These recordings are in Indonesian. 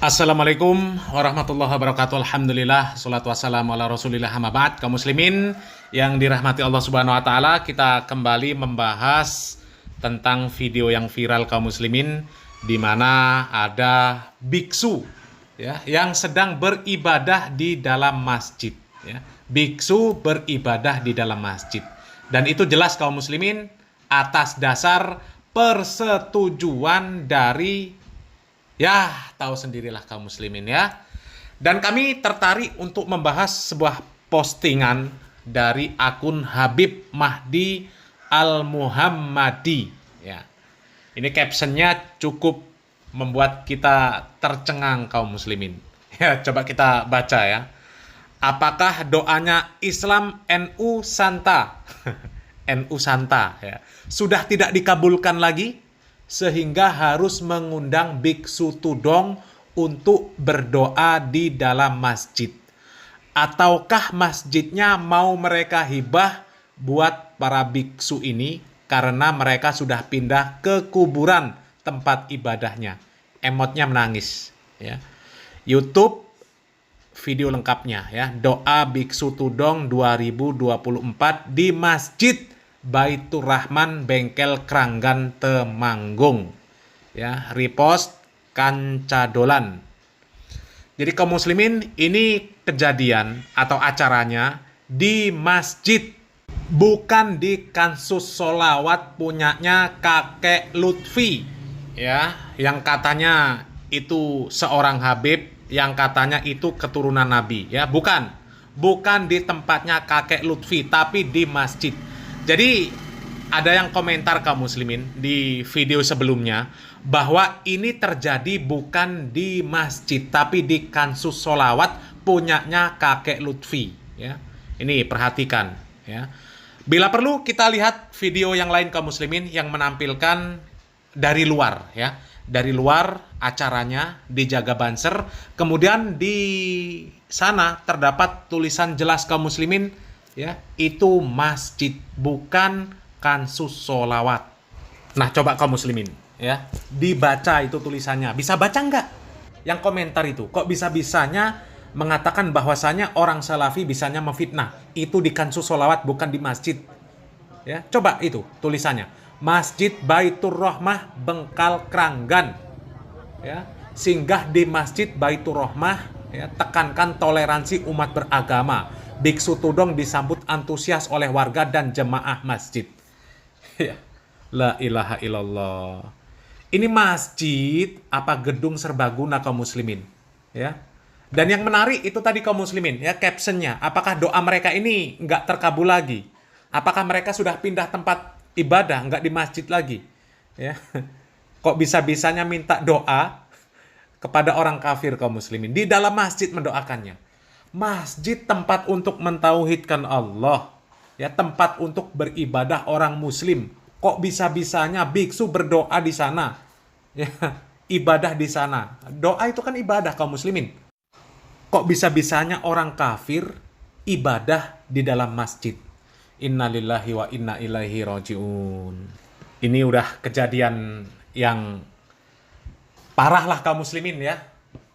Assalamualaikum warahmatullahi wabarakatuh. Alhamdulillah, salatu wassalamu ala rasulillah, amma ba'd. Kaum muslimin yang dirahmati Allah subhanahu wa ta'ala, kita kembali membahas tentang video yang viral kaum muslimin, di mana ada biksu ya, yang sedang beribadah di dalam masjid ya. Biksu beribadah di dalam masjid. Dan itu jelas kaum muslimin atas dasar persetujuan dari, ya, tahu sendirilah kaum muslimin ya. Dan kami tertarik untuk membahas sebuah postingan dari akun Habib Mahdi Al-Muhammadi ya. Ini captionnya cukup membuat kita tercengang kaum muslimin. Ya, coba kita baca ya. Apakah doanya Islam NU Santa? NU Santa ya. Sudah tidak dikabulkan lagi, sehingga harus mengundang biksu tudong untuk berdoa di dalam masjid. Ataukah masjidnya mau mereka hibah buat para biksu ini karena mereka sudah pindah ke kuburan tempat ibadahnya. Emotnya menangis ya. YouTube video lengkapnya ya. Doa biksu tudong 2024 di Masjid Baitur Rahman, Bengkel Kranggan, Temanggung ya, repost Kancadolan. Jadi kaum muslimin, ini kejadian atau acaranya di masjid, bukan di kansus solawat punyanya kakek Lutfi ya, yang katanya itu seorang Habib, yang katanya itu keturunan Nabi ya. Bukan di tempatnya kakek Lutfi, tapi di masjid. Jadi ada yang komentar kaum muslimin di video sebelumnya bahwa ini terjadi bukan di masjid tapi di kansus solawat punyanya kakek Lutfi ya. Ini perhatikan ya. Bila perlu kita lihat video yang lain kaum muslimin yang menampilkan dari luar ya. Dari luar acaranya di Jaga Banser, kemudian di sana terdapat tulisan jelas kaum muslimin ya, itu masjid bukan kansus solawat. Nah, coba kaum muslimin ya, dibaca itu tulisannya. Bisa baca nggak? Yang komentar itu kok bisa-bisanya mengatakan bahwasanya orang salafi bisanya memfitnah. Itu di kansus solawat bukan di masjid ya. Coba itu tulisannya, Masjid Baitur Rahmah, Bengkal Kranggan ya. Singgah di Masjid Baitur Rahmah ya, tekankan toleransi umat beragama. Biksu tudong disambut antusias oleh warga dan jemaah masjid. Ya, la ilaha illallah. Ini masjid apa gedung serbaguna kaum muslimin? Ya. Dan yang menarik itu tadi kaum muslimin ya, captionnya. Apakah doa mereka ini nggak terkabul lagi? Apakah mereka sudah pindah tempat ibadah, nggak di masjid lagi? Ya. Kok bisa-bisanya minta doa kepada orang kafir kaum muslimin di dalam masjid mendoakannya? Masjid tempat untuk mentauhidkan Allah ya, tempat untuk beribadah orang muslim. Kok bisa-bisanya biksu berdoa di sana ya, ibadah di sana. Doa itu kan ibadah kaum muslimin. Kok bisa-bisanya orang kafir ibadah di dalam masjid? Innalillahi wa inna ilaihi rajiun. Ini udah kejadian yang parah lah kaum muslimin ya.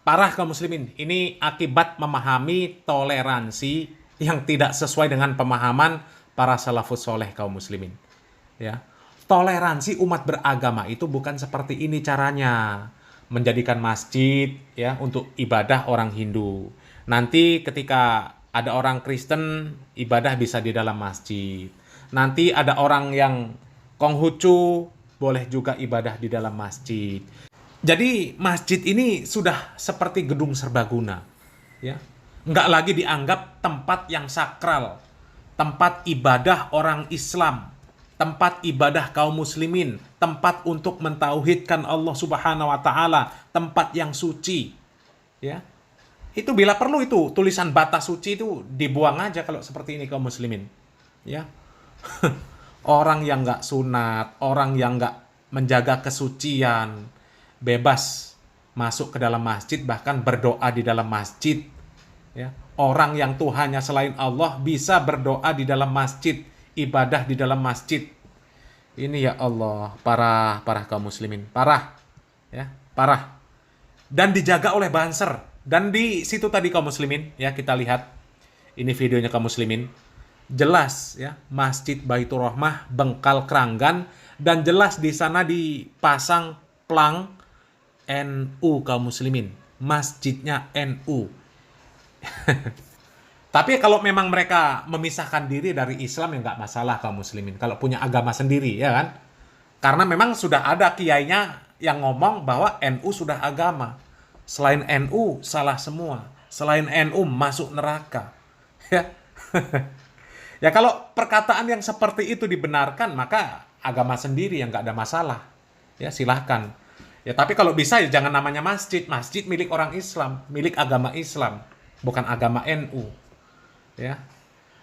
Parah kaum muslimin. Ini akibat memahami toleransi yang tidak sesuai dengan pemahaman para salafus soleh kaum muslimin. Ya. Toleransi umat beragama itu bukan seperti ini caranya. Menjadikan masjid ya untuk ibadah orang Hindu. Nanti ketika ada orang Kristen ibadah bisa di dalam masjid. Nanti ada orang yang Konghucu boleh juga ibadah di dalam masjid. Jadi masjid ini sudah seperti gedung serbaguna, ya, nggak lagi dianggap tempat yang sakral, tempat ibadah orang Islam, tempat ibadah kaum muslimin, tempat untuk mentauhidkan Allah Subhanahu Wa Taala, tempat yang suci, ya. Itu bila perlu itu tulisan batas suci itu dibuang aja kalau seperti ini kaum muslimin, ya. Orang yang nggak sunat, orang yang nggak menjaga kesucian, bebas masuk ke dalam masjid, bahkan berdoa di dalam masjid ya. Orang yang Tuhannya selain Allah bisa berdoa di dalam masjid, ibadah di dalam masjid. Ini ya Allah, parah kaum muslimin, parah ya, parah. dan dijaga oleh Banser. Dan di situ tadi kaum muslimin, ya kita lihat ini videonya kaum muslimin. Jelas ya, Masjid Baitur Rahmah Bengkal Kranggan, dan jelas di sana dipasang plang NU kaum muslimin. Masjidnya NU. Tapi kalau memang mereka memisahkan diri dari Islam ya nggak masalah kaum muslimin. Kalau punya agama sendiri ya kan. Karena memang sudah ada kiainya yang ngomong bahwa NU sudah agama. Selain NU salah semua. Selain NU masuk neraka. Ya. Ya kalau perkataan yang seperti itu dibenarkan maka agama sendiri yang nggak ada masalah. Ya silahkan. Ya tapi kalau bisa ya jangan namanya masjid. Masjid milik orang Islam, milik agama Islam, bukan agama NU. Ya.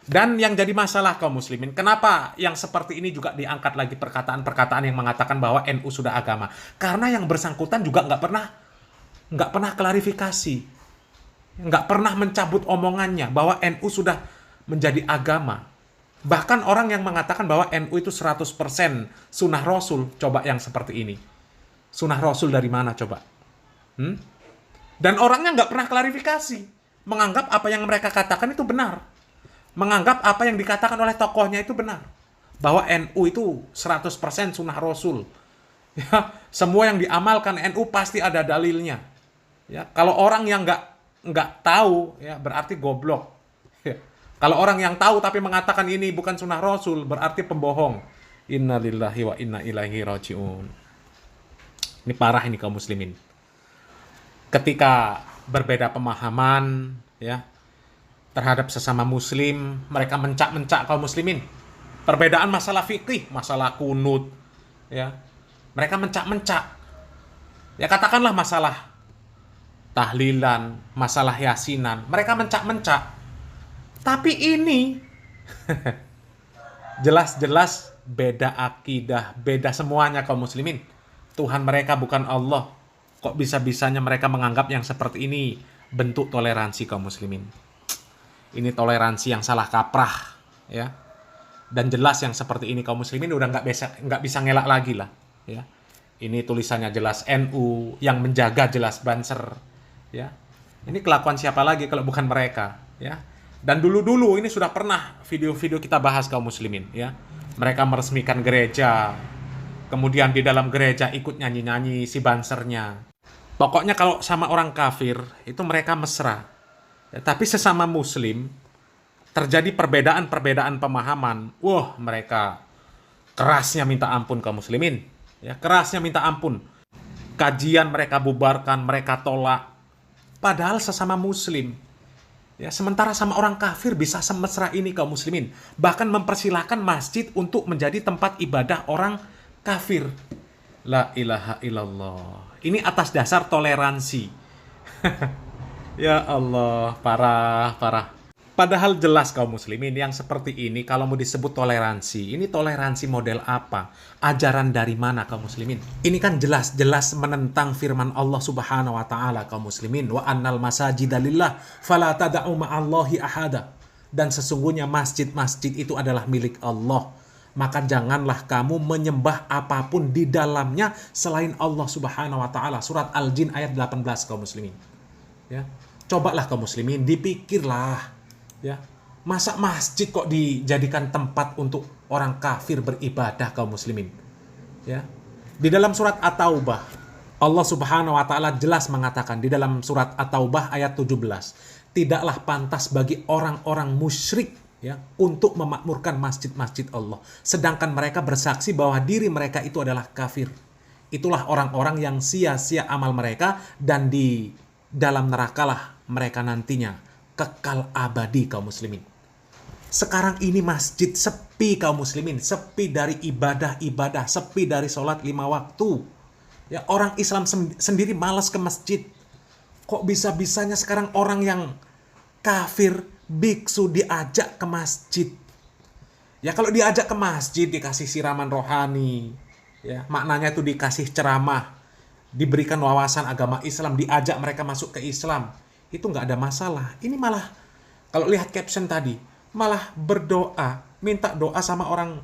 Dan yang jadi masalah kaum muslimin, kenapa yang seperti ini juga diangkat lagi perkataan-perkataan yang mengatakan bahwa NU sudah agama? Karena yang bersangkutan juga nggak pernah klarifikasi, nggak pernah mencabut omongannya bahwa NU sudah menjadi agama. Bahkan orang yang mengatakan bahwa NU itu 100% sunnah Rasul, coba yang seperti ini. Sunnah Rasul dari mana coba? Dan orangnya nggak pernah klarifikasi. Menganggap apa yang mereka katakan itu benar. Menganggap apa yang dikatakan oleh tokohnya itu benar. Bahwa NU itu 100% sunnah Rasul. Ya, semua yang diamalkan NU pasti ada dalilnya. Ya, kalau orang yang nggak tahu, ya berarti goblok. Ya. Kalau orang yang tahu tapi mengatakan ini bukan sunnah Rasul, berarti pembohong. Innalillahi wa inna ilaihi raji'un. Ini parah ini kaum muslimin. Ketika berbeda pemahaman ya terhadap sesama muslim, mereka mencak-mencak kaum muslimin. Perbedaan masalah fikih, masalah kunut ya. Mereka mencak-mencak. Ya katakanlah masalah tahlilan, masalah yasinan, mereka mencak-mencak. Tapi ini jelas-jelas beda akidah, beda semuanya kaum muslimin. Tuhan mereka bukan Allah. Kok bisa-bisanya mereka menganggap yang seperti ini bentuk toleransi kaum muslimin? Ini toleransi yang salah kaprah, ya. Dan jelas yang seperti ini kaum muslimin udah nggak bisa ngelak lagi lah, ya. Ini tulisannya jelas NU, yang menjaga jelas Banser, ya. Ini kelakuan siapa lagi kalau bukan mereka, ya. Dan dulu-dulu ini sudah pernah video-video kita bahas kaum muslimin, ya. Mereka meresmikan gereja, kemudian di dalam gereja ikut nyanyi-nyanyi si Bansernya. Pokoknya kalau sama orang kafir, itu mereka mesra. Ya, tapi sesama muslim, terjadi perbedaan-perbedaan pemahaman. Wah, mereka kerasnya minta ampun kaum muslimin. Ya, kerasnya minta ampun. Kajian mereka bubarkan, mereka tolak. Padahal sesama muslim. Ya, sementara sama orang kafir bisa semesra ini kaum muslimin. Bahkan mempersilahkan masjid untuk menjadi tempat ibadah orang kafir. La ilaha illallah. Ini atas dasar toleransi. Ya Allah, parah. Padahal jelas kaum muslimin yang seperti ini kalau mau disebut toleransi, ini toleransi model apa? Ajaran dari mana kaum muslimin? Ini kan jelas-jelas menentang firman Allah Subhanahu wa taala kaum muslimin, wa annal masajida lillah fala tad'u ma'allahi ahada. Dan sesungguhnya masjid-masjid itu adalah milik Allah. Maka janganlah kamu menyembah apapun di dalamnya selain Allah Subhanahu wa taala. Surat Al-Jin ayat 18 kaum muslimin. Ya. Cobalah kaum muslimin, dipikirlah, ya. Masa masjid kok dijadikan tempat untuk orang kafir beribadah kaum muslimin? Ya. Di dalam surat At-Taubah, Allah Subhanahu wa taala jelas mengatakan di dalam surat At-Taubah ayat 17, tidaklah pantas bagi orang-orang musyrik ya untuk memakmurkan masjid-masjid Allah, sedangkan mereka bersaksi bahwa diri mereka itu adalah kafir. Itulah orang-orang yang sia-sia amal mereka, dan di dalam nerakalah mereka nantinya kekal abadi kaum muslimin. Sekarang ini masjid sepi kaum muslimin, sepi dari ibadah-ibadah, sepi dari sholat 5 waktu. Ya, orang Islam sendiri malas ke masjid. Kok bisa-bisanya sekarang orang yang kafir, biksu diajak ke masjid? Ya kalau diajak ke masjid dikasih siraman rohani, ya maknanya itu dikasih ceramah, diberikan wawasan agama Islam, diajak mereka masuk ke Islam, itu nggak ada masalah. Ini malah kalau lihat caption tadi, malah berdoa, minta doa sama orang.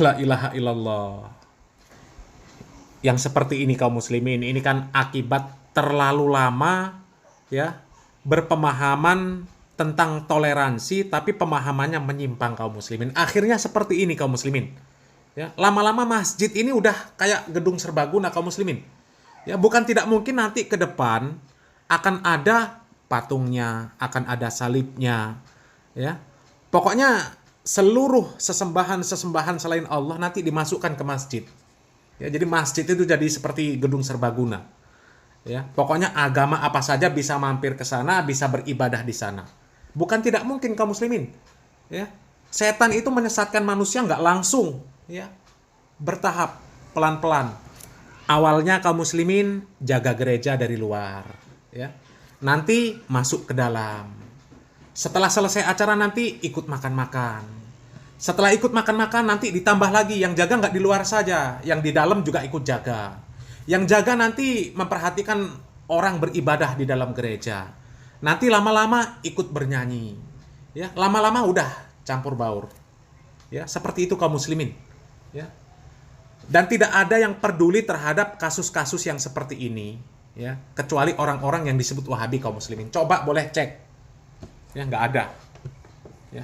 La ilaha illallah. yang seperti ini kaum muslimin. Ini kan akibat terlalu lama ya berpemahaman tentang toleransi, tapi pemahamannya menyimpang kaum muslimin. Akhirnya seperti ini kaum muslimin. Ya, lama-lama masjid ini udah kayak gedung serbaguna kaum muslimin. Ya, bukan tidak mungkin nanti ke depan akan ada patungnya, akan ada salibnya, ya. Pokoknya seluruh sesembahan-sesembahan selain Allah nanti dimasukkan ke masjid. Ya, jadi masjid itu jadi seperti gedung serbaguna. Ya, pokoknya agama apa saja bisa mampir ke sana, bisa beribadah di sana. Bukan tidak mungkin kaum muslimin. Ya, setan itu menyesatkan manusia nggak langsung, ya, bertahap, pelan-pelan. Awalnya kaum muslimin jaga gereja dari luar, ya. Nanti masuk ke dalam. Setelah selesai acara nanti ikut makan-makan. Setelah ikut makan-makan nanti ditambah lagi yang jaga nggak di luar saja, yang di dalam juga ikut jaga. Yang jaga nanti memperhatikan orang beribadah di dalam gereja. Nanti lama-lama ikut bernyanyi. Ya, lama-lama udah campur baur. Ya, seperti itu kaum muslimin. Ya. Dan tidak ada yang peduli terhadap kasus-kasus yang seperti ini, ya, kecuali orang-orang yang disebut Wahabi kaum muslimin. Coba boleh cek. Ya, nggak ada. Ya.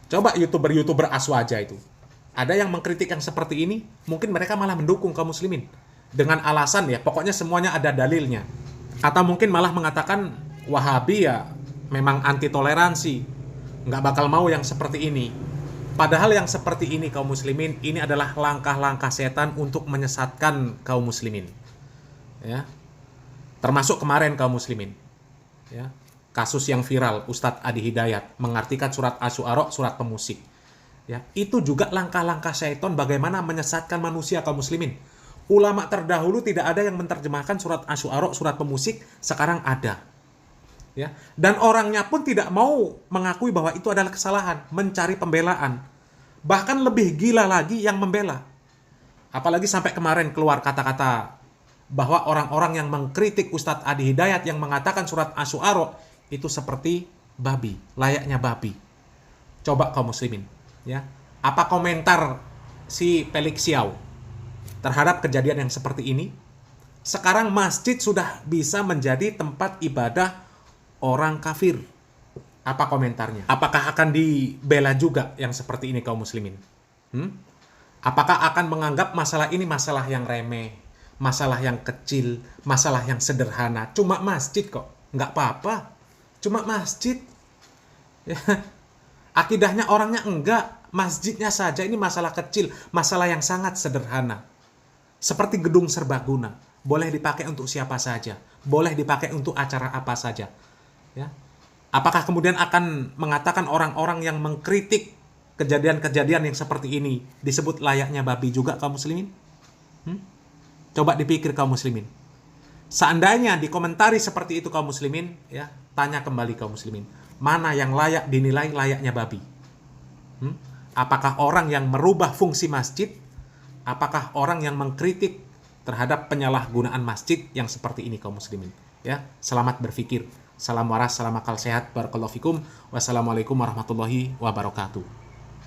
Coba YouTuber aswaja itu. Ada yang mengkritik yang seperti ini, mungkin mereka malah mendukung kaum muslimin dengan alasan ya, pokoknya semuanya ada dalilnya. Atau mungkin malah mengatakan Wahabi ya memang anti toleransi, nggak bakal mau yang seperti ini. Padahal yang seperti ini kaum muslimin, ini adalah langkah-langkah setan untuk menyesatkan kaum muslimin. Ya. Termasuk kemarin kaum muslimin. Ya. Kasus yang viral Ustadz Adi Hidayat mengartikan surat Asy-Syu'ara surat pemusik. Ya, itu juga langkah-langkah setan bagaimana menyesatkan manusia kaum muslimin. Ulama terdahulu tidak ada yang menerjemahkan surat Asy-Syu'ara surat pemusik, sekarang ada. Ya, dan orangnya pun tidak mau mengakui bahwa itu adalah kesalahan, mencari pembelaan. Bahkan lebih gila lagi yang membela. Apalagi sampai kemarin keluar kata-kata bahwa orang-orang yang mengkritik Ustadz Adi Hidayat yang mengatakan surat Asy-Syu'ara itu seperti babi, layaknya babi. Coba kaum muslimin, ya. Apa komentar si Felix Xiao terhadap kejadian yang seperti ini? Sekarang masjid sudah bisa menjadi tempat ibadah orang kafir. Apa komentarnya? Apakah akan dibela juga yang seperti ini kaum muslimin? Apakah akan menganggap masalah ini masalah yang remeh, masalah yang kecil, masalah yang sederhana? Cuma masjid kok, nggak apa-apa. Cuma masjid. Ya. Akidahnya orangnya enggak, masjidnya saja ini masalah kecil, masalah yang sangat sederhana. Seperti gedung serbaguna, boleh dipakai untuk siapa saja, boleh dipakai untuk acara apa saja. Ya. Apakah kemudian akan mengatakan orang-orang yang mengkritik kejadian-kejadian yang seperti ini disebut layaknya babi juga kaum muslimin? Coba dipikir kaum muslimin. Seandainya dikomentari seperti itu kaum muslimin, ya, tanya kembali kaum muslimin, mana yang layak dinilai layaknya babi? Apakah orang yang merubah fungsi masjid? Apakah orang yang mengkritik terhadap penyalahgunaan masjid yang seperti ini kaum muslimin? Ya, selamat berpikir. Salam waras, salam akal sehat, barakallahu fikum. Wassalamualaikum warahmatullahi wabarakatuh.